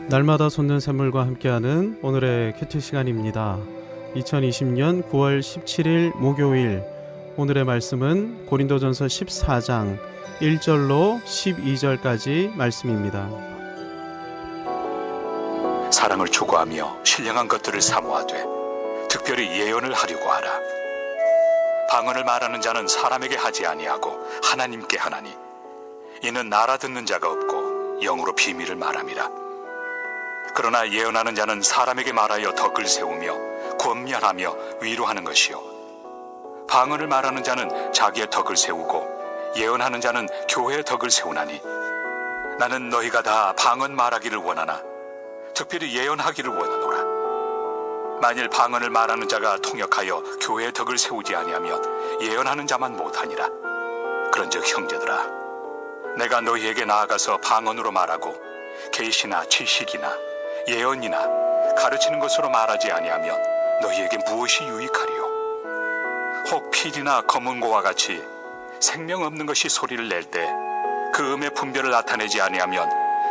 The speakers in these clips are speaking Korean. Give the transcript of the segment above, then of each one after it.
날마다 솟는 샘물과 함께하는 오늘의 큐티 시간입니다. 2020년 9월 17일 목요일, 오늘의 말씀은 고린도전서 14장 1절로 12절까지 말씀입니다. 사랑을 추구하며 신령한 것들을 사모하되 특별히 예언을 하려고 하라. 방언을 말하는 자는 사람에게 하지 아니하고 하나님께 하나니 이는 알아듣는 자가 없고 영으로 비밀을 말함이라. 그러나 예언하는 자는 사람에게 말하여 덕을 세우며 권면하며 위로하는 것이요, 방언을 말하는 자는 자기의 덕을 세우고 예언하는 자는 교회의 덕을 세우나니 나는 너희가 다 방언 말하기를 원하나 특별히 예언하기를 원하노라. 만일 방언을 말하는 자가 통역하여 교회의 덕을 세우지 아니하면 예언하는 자만 못하니라. 그런즉 형제들아, 내가 너희에게 나아가서 방언으로 말하고 계시나 지식이나 예언이나 가르치는 것으로 말하지 아니하면 너희에게 무엇이 유익하리요? 혹 필이나 검은고와 같이 생명 없는 것이 소리를 낼 때 그 음의 분별을 나타내지 아니하면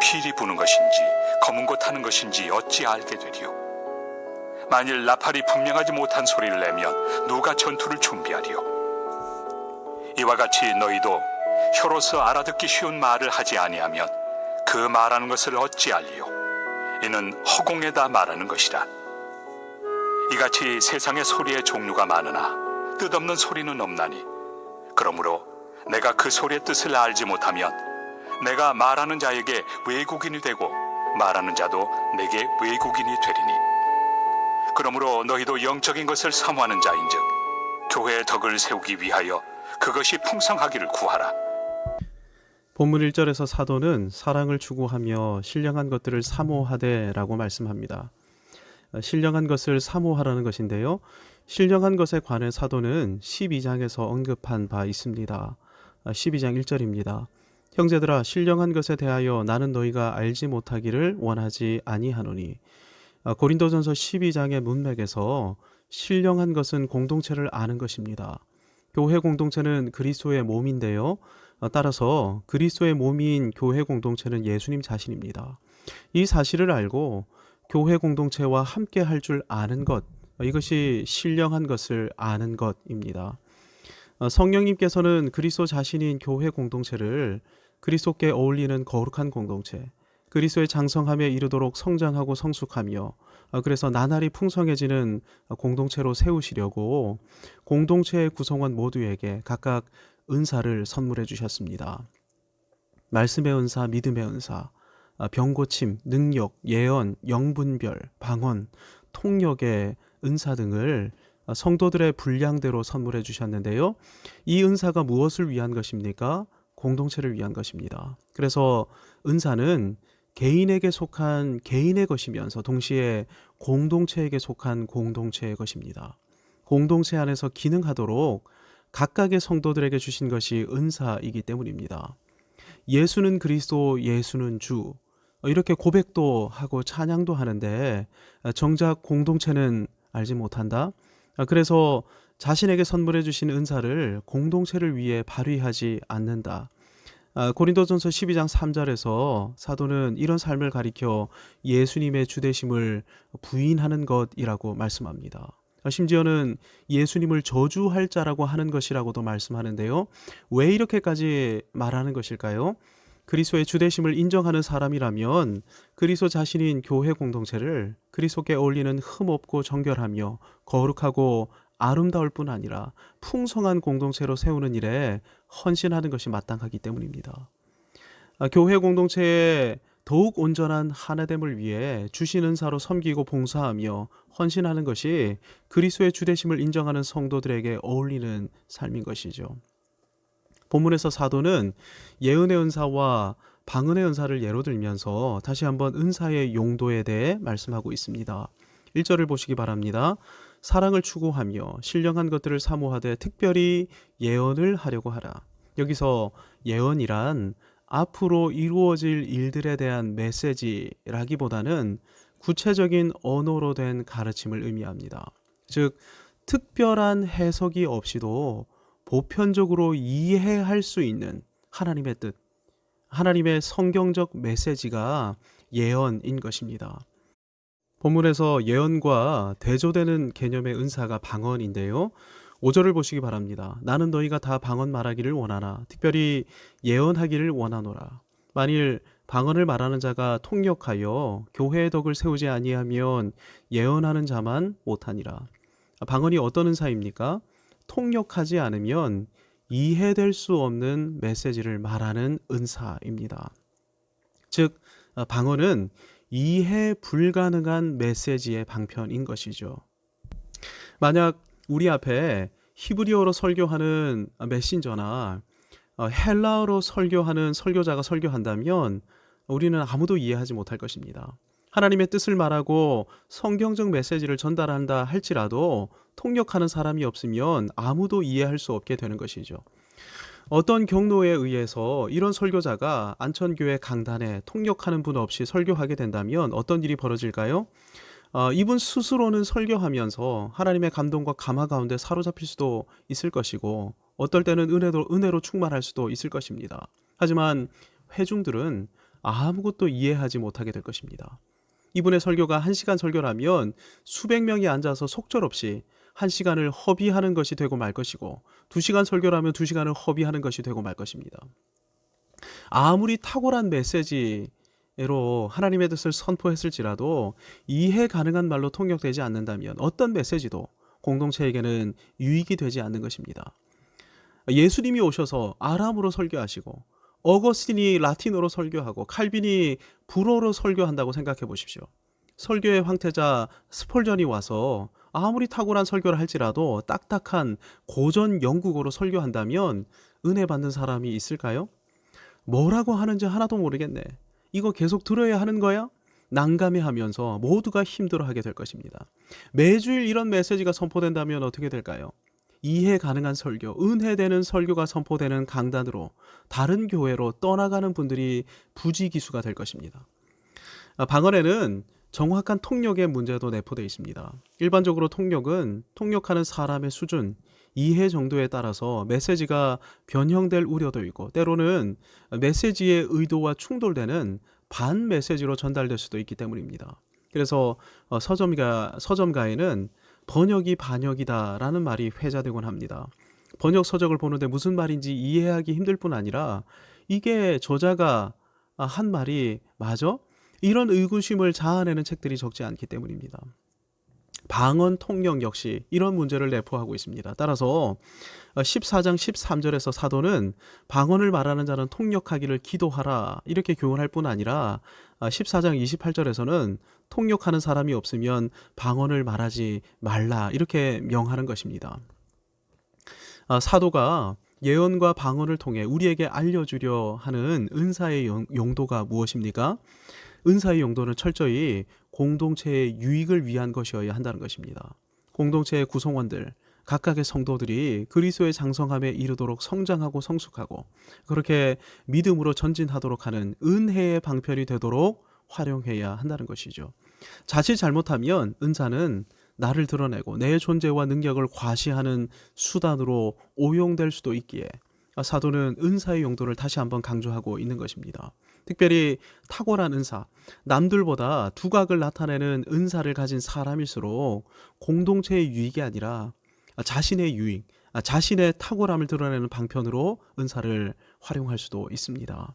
필이 부는 것인지 검은고 타는 것인지 어찌 알게 되리요? 만일 나팔이 분명하지 못한 소리를 내면 누가 전투를 준비하리요? 이와 같이 너희도 혀로서 알아듣기 쉬운 말을 하지 아니하면 그 말하는 것을 어찌 알리요? 이는 허공에다 말하는 것이라. 이같이 세상의 소리의 종류가 많으나 뜻없는 소리는 없나니, 그러므로 내가 그 소리의 뜻을 알지 못하면 내가 말하는 자에게 외국인이 되고 말하는 자도 내게 외국인이 되리니, 그러므로 너희도 영적인 것을 사모하는 자인즉 교회의 덕을 세우기 위하여 그것이 풍성하기를 구하라. 본문 1절에서 사도는 사랑을 추구하며 신령한 것들을 사모하되 라고 말씀합니다. 신령한 것을 사모하라는 것인데요, 신령한 것에 관해 사도는 12장에서 언급한 바 있습니다. 12장 1절입니다. 형제들아, 신령한 것에 대하여 나는 너희가 알지 못하기를 원하지 아니하노니. 고린도전서 12장의 문맥에서 신령한 것은 공동체를 아는 것입니다. 교회 공동체는 그리스도의 몸인데요, 따라서 그리스도의 몸인 교회 공동체는 예수님 자신입니다. 이 사실을 알고 교회 공동체와 함께 할 줄 아는 것, 이것이 신령한 것을 아는 것입니다. 성령님께서는 그리스도 자신인 교회 공동체를 그리스도께 어울리는 거룩한 공동체, 그리스도의 장성함에 이르도록 성장하고 성숙하며 그래서 나날이 풍성해지는 공동체로 세우시려고 공동체의 구성원 모두에게 각각 은사를 선물해 주셨습니다. 말씀의 은사, 믿음의 은사, 병고침, 능력, 예언, 영분별, 방언, 통역의 은사 등을 성도들의 분량대로 선물해 주셨는데요, 이 은사가 무엇을 위한 것입니까? 공동체를 위한 것입니다. 그래서 은사는 개인에게 속한 개인의 것이면서 동시에 공동체에게 속한 공동체의 것입니다. 공동체 안에서 기능하도록 각각의 성도들에게 주신 것이 은사이기 때문입니다. 예수는 그리스도, 예수는 주, 이렇게 고백도 하고 찬양도 하는데 정작 공동체는 알지 못한다. 그래서 자신에게 선물해 주신 은사를 공동체를 위해 발휘하지 않는다. 고린도전서 12장 3절에서 사도는 이런 삶을 가리켜 예수님의 주되심을 부인하는 것이라고 말씀합니다. 심지어는 예수님을 저주할 자라고 하는 것이라고도 말씀하는데요, 왜 이렇게까지 말하는 것일까요? 그리스도의 주되심을 인정하는 사람이라면 그리스도 자신인 교회 공동체를 그리스도께 어울리는 흠없고 정결하며 거룩하고 아름다울 뿐 아니라 풍성한 공동체로 세우는 일에 헌신하는 것이 마땅하기 때문입니다. 교회 공동체의 더욱 온전한 하나됨을 위해 주신 은사로 섬기고 봉사하며 헌신하는 것이 그리스도의 주되심을 인정하는 성도들에게 어울리는 삶인 것이죠. 본문에서 사도는 예언의 은사와 방언의 은사를 예로 들면서 다시 한번 은사의 용도에 대해 말씀하고 있습니다. 1절을 보시기 바랍니다. 사랑을 추구하며 신령한 것들을 사모하되 특별히 예언을 하려고 하라. 여기서 예언이란 앞으로 이루어질 일들에 대한 메시지라기보다는 구체적인 언어로 된 가르침을 의미합니다. 즉, 특별한 해석이 없이도 보편적으로 이해할 수 있는 하나님의 뜻, 하나님의 성경적 메시지가 예언인 것입니다. 본문에서 예언과 대조되는 개념의 은사가 방언인데요. 5절을 보시기 바랍니다. 나는 너희가 다 방언 말하기를 원하나 특별히 예언하기를 원하노라. 만일 방언을 말하는 자가 통역하여 교회의 덕을 세우지 아니하면 예언하는 자만 못하니라. 방언이 어떤 은사입니까? 통역하지 않으면 이해될 수 없는 메시지를 말하는 은사입니다. 즉 방언은 이해 불가능한 메시지의 방편인 것이죠. 만약 우리 앞에 히브리어로 설교하는 메신저나 헬라어로 설교하는 설교자가 설교한다면 우리는 아무도 이해하지 못할 것입니다. 하나님의 뜻을 말하고 성경적 메시지를 전달한다 할지라도 통역하는 사람이 없으면 아무도 이해할 수 없게 되는 것이죠. 어떤 경로에 의해서 이런 설교자가 안천교회 강단에 통역하는 분 없이 설교하게 된다면 어떤 일이 벌어질까요? 이분 스스로는 설교하면서 하나님의 감동과 감화 가운데 사로잡힐 수도 있을 것이고 어떨 때는 은혜로 충만할 수도 있을 것입니다. 하지만 회중들은 아무것도 이해하지 못하게 될 것입니다. 이분의 설교가 1시간 설교라면 수백 명이 앉아서 속절없이 1시간을 허비하는 것이 되고 말 것이고 2시간 설교라면 2시간을 허비하는 것이 되고 말 것입니다. 아무리 탁월한 메시지로 하나님의 뜻을 선포했을지라도 이해 가능한 말로 통역되지 않는다면 어떤 메시지도 공동체에게는 유익이 되지 않는 것입니다. 예수님이 오셔서 아람어로 설교하시고 어거스틴이 라틴어로 설교하고 칼빈이 불어로 설교한다고 생각해 보십시오. 설교의 황태자 스펄전이 와서 아무리 탁월한 설교를 할지라도 딱딱한 고전 영국어로 설교한다면 은혜 받는 사람이 있을까요? 뭐라고 하는지 하나도 모르겠네. 이거 계속 들어야 하는 거야? 난감해하면서 모두가 힘들어하게 될 것입니다. 매주일 이런 메시지가 선포된다면 어떻게 될까요? 이해 가능한 설교, 은혜되는 설교가 선포되는 강단으로 다른 교회로 떠나가는 분들이 부지기수가 될 것입니다. 방언에는 정확한 통역의 문제도 내포되어 있습니다. 일반적으로 통역은 통역하는 사람의 수준, 이해 정도에 따라서 메시지가 변형될 우려도 있고 때로는 메시지의 의도와 충돌되는 반 메시지로 전달될 수도 있기 때문입니다. 그래서 서점가에는 번역이 반역이다라는 말이 회자되곤 합니다. 번역 서적을 보는데 무슨 말인지 이해하기 힘들 뿐 아니라 이게 저자가 한 말이 맞아? 이런 의구심을 자아내는 책들이 적지 않기 때문입니다. 방언 통역 역시 이런 문제를 내포하고 있습니다. 따라서 14장 13절에서 사도는 방언을 말하는 자는 통역하기를 기도하라 이렇게 교훈할 뿐 아니라 14장 28절에서는 통역하는 사람이 없으면 방언을 말하지 말라 이렇게 명하는 것입니다. 사도가 예언과 방언을 통해 우리에게 알려주려 하는 은사의 용도가 무엇입니까? 은사의 용도는 철저히 공동체의 유익을 위한 것이어야 한다는 것입니다. 공동체의 구성원들, 각각의 성도들이 그리스도의 장성함에 이르도록 성장하고 성숙하고 그렇게 믿음으로 전진하도록 하는 은혜의 방편이 되도록 활용해야 한다는 것이죠. 자칫 잘못하면 은사는 나를 드러내고 내 존재와 능력을 과시하는 수단으로 오용될 수도 있기에 사도는 은사의 용도를 다시 한번 강조하고 있는 것입니다. 특별히 탁월한 은사, 남들보다 두각을 나타내는 은사를 가진 사람일수록 공동체의 유익이 아니라 자신의 유익, 자신의 탁월함을 드러내는 방편으로 은사를 활용할 수도 있습니다.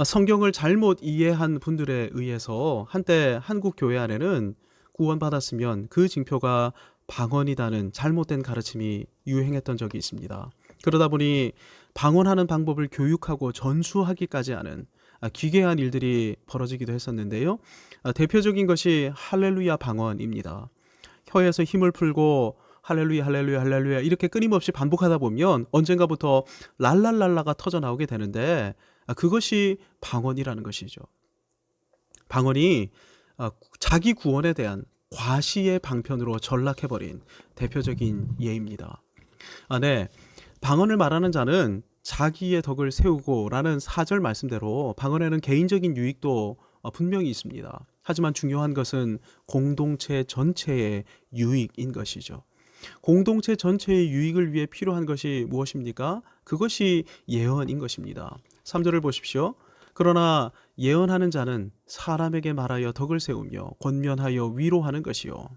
성경을 잘못 이해한 분들에 의해서 한때 한국 교회 안에는 구원받았으면 그 징표가 방언이다는 잘못된 가르침이 유행했던 적이 있습니다. 그러다 보니 방언하는 방법을 교육하고 전수하기까지 하는 기괴한 일들이 벌어지기도 했었는데요. 대표적인 것이 할렐루야 방언입니다. 혀에서 힘을 풀고 할렐루야 할렐루야 할렐루야 이렇게 끊임없이 반복하다 보면 언젠가부터 랄랄랄라가 터져 나오게 되는데 그것이 방언이라는 것이죠. 방언이 자기 구원에 대한 과시의 방편으로 전락해버린 대표적인 예입니다. 네, 방언을 말하는 자는 자기의 덕을 세우고 라는 4절 말씀대로 방언에는 개인적인 유익도 분명히 있습니다. 하지만 중요한 것은 공동체 전체의 유익인 것이죠. 공동체 전체의 유익을 위해 필요한 것이 무엇입니까? 그것이 예언인 것입니다. 3절을 보십시오. 그러나 예언하는 자는 사람에게 말하여 덕을 세우며 권면하여 위로하는 것이요.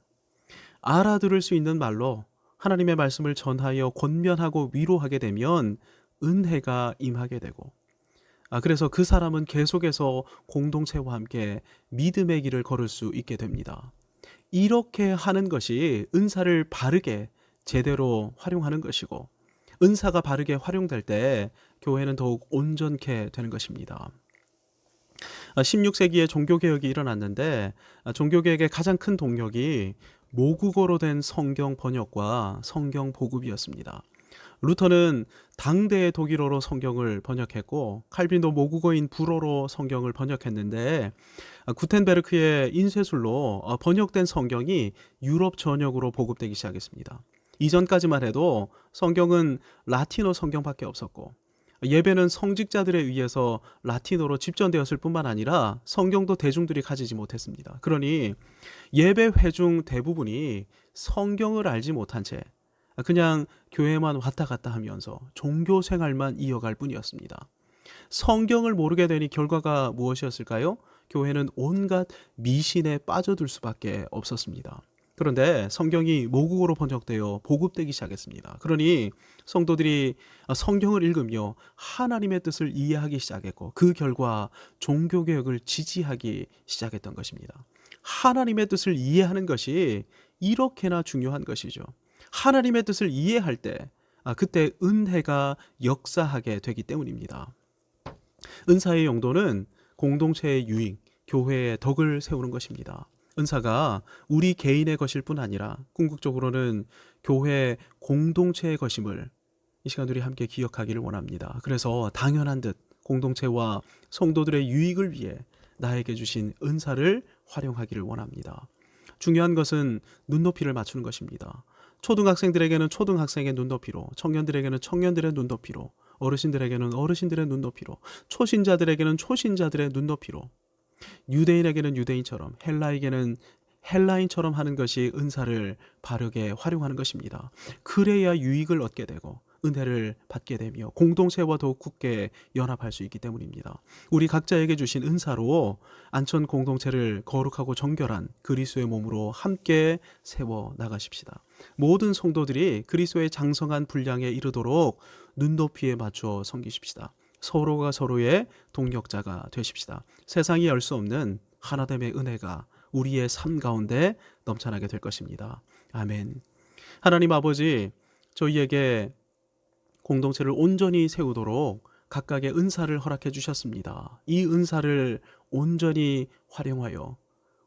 알아들을 수 있는 말로 하나님의 말씀을 전하여 권면하고 위로하게 되면 은혜가 임하게 되고, 그래서 그 사람은 계속해서 공동체와 함께 믿음의 길을 걸을 수 있게 됩니다. 이렇게 하는 것이 은사를 바르게 제대로 활용하는 것이고, 은사가 바르게 활용될 때 교회는 더욱 온전케 되는 것입니다. 16세기에 종교개혁이 일어났는데, 종교개혁의 가장 큰 동력이 모국어로 된 성경 번역과 성경 보급이었습니다. 루터는 당대의 독일어로 성경을 번역했고, 칼빈도 모국어인 불어로 성경을 번역했는데, 구텐베르크의 인쇄술로 번역된 성경이 유럽 전역으로 보급되기 시작했습니다. 이전까지만 해도 성경은 라틴어 성경밖에 없었고, 예배는 성직자들에 의해서 라틴어로 집전되었을 뿐만 아니라 성경도 대중들이 가지지 못했습니다. 그러니 예배 회중 대부분이 성경을 알지 못한 채 그냥 교회만 왔다 갔다 하면서 종교 생활만 이어갈 뿐이었습니다. 성경을 모르게 되니 결과가 무엇이었을까요? 교회는 온갖 미신에 빠져들 수밖에 없었습니다. 그런데 성경이 모국어로 번역되어 보급되기 시작했습니다. 그러니 성도들이 성경을 읽으며 하나님의 뜻을 이해하기 시작했고, 그 결과 종교개혁을 지지하기 시작했던 것입니다. 하나님의 뜻을 이해하는 것이 이렇게나 중요한 것이죠. 하나님의 뜻을 이해할 때 그때 은혜가 역사하게 되기 때문입니다. 은사의 용도는 공동체의 유익, 교회의 덕을 세우는 것입니다. 은사가 우리 개인의 것일 뿐 아니라 궁극적으로는 교회 공동체의 것임을 이 시간 우리 함께 기억하기를 원합니다. 그래서 당연한 듯 공동체와 성도들의 유익을 위해 나에게 주신 은사를 활용하기를 원합니다. 중요한 것은 눈높이를 맞추는 것입니다. 초등학생들에게는 초등학생의 눈높이로, 청년들에게는 청년들의 눈높이로, 어르신들에게는 어르신들의 눈높이로, 초신자들에게는 초신자들의 눈높이로, 유대인에게는 유대인처럼, 헬라에게는 헬라인처럼 하는 것이 은사를 바르게 활용하는 것입니다. 그래야 유익을 얻게 되고 은혜를 받게 되며 공동체와 더욱 굳게 연합할 수 있기 때문입니다. 우리 각자에게 주신 은사로 안천 공동체를 거룩하고 정결한 그리스도의 몸으로 함께 세워 나가십시다. 모든 성도들이 그리스도의 장성한 분량에 이르도록 눈높이에 맞춰 섬기십시다. 서로가 서로의 동력자가 되십시다. 세상이 열 수 없는 하나됨의 은혜가 우리의 삶 가운데 넘쳐나게 될 것입니다. 아멘. 하나님 아버지, 저희에게 공동체를 온전히 세우도록 각각의 은사를 허락해 주셨습니다. 이 은사를 온전히 활용하여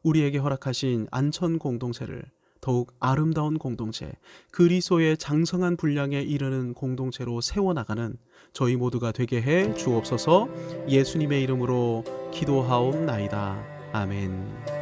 우리에게 허락하신 안천 공동체를 더욱 아름다운 공동체, 그리스도의 장성한 분량에 이르는 공동체로 세워나가는 저희 모두가 되게 해 주옵소서. 예수님의 이름으로 기도하옵나이다. 아멘.